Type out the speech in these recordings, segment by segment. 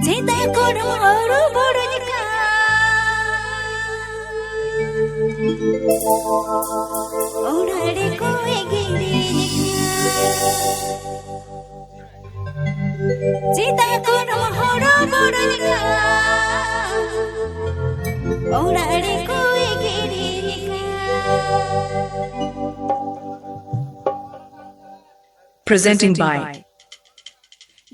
Cinta kono haru bodohnya Orare koe girinya Cinta kono haru bodohnya Orare koe girinya Presenting by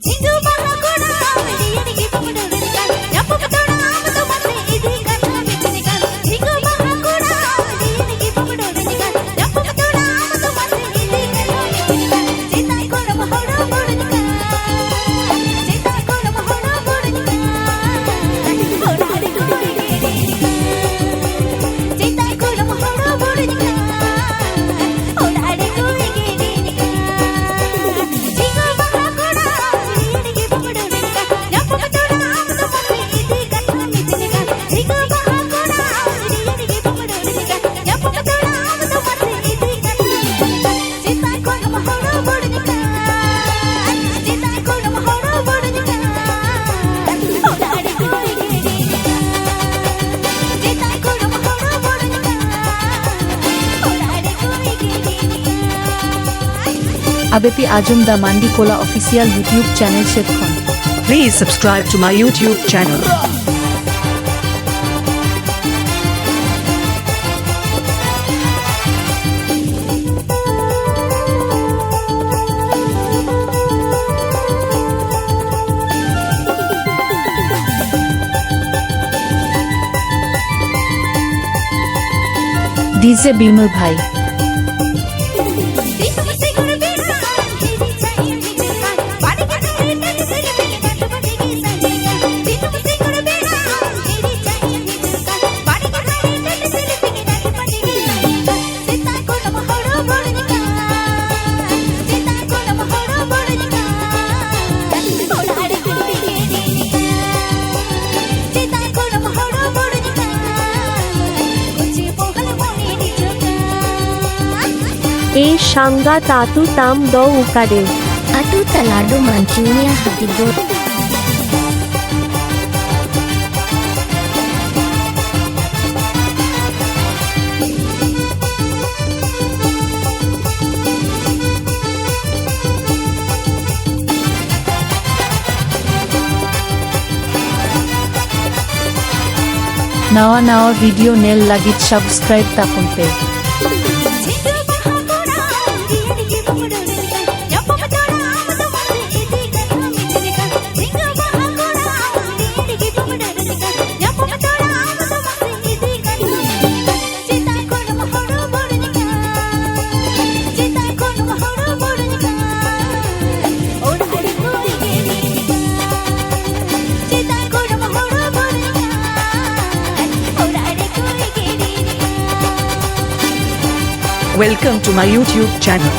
Jingu mahakona diyarigi pamudurika yapu patona amadu mate idika namitika Jingu mahakona diyarigi pamudurika yapu patona amadu mate idika namitika Cita kono mahoro bodika Cita kono mahoro bodika Orare koe girika Cita kono mahoro bodika Orare koe girika Jingu mahakona ABP Ajum Da Mandikola official YouTube channel Shedkhon. Please subscribe to my YouTube channel. DJ Bimal Bhai. A Shanga Tatu Tam Do Ukade. Atu talado manchunya hatigo Nawa video nel lagit subscribe tapon pe. Welcome to my YouTube channel.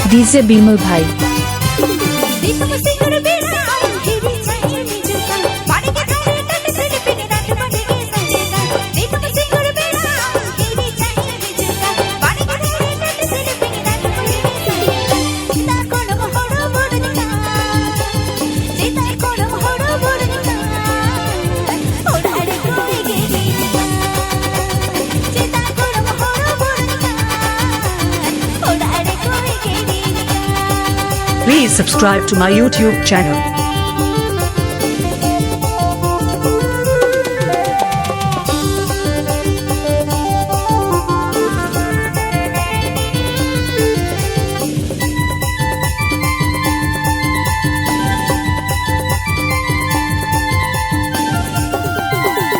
DJ Bimal Bhai. Please subscribe to my YouTube channel.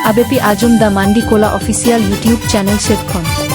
ABP Ajum Da Mandikola official YouTube channel Shedkhon.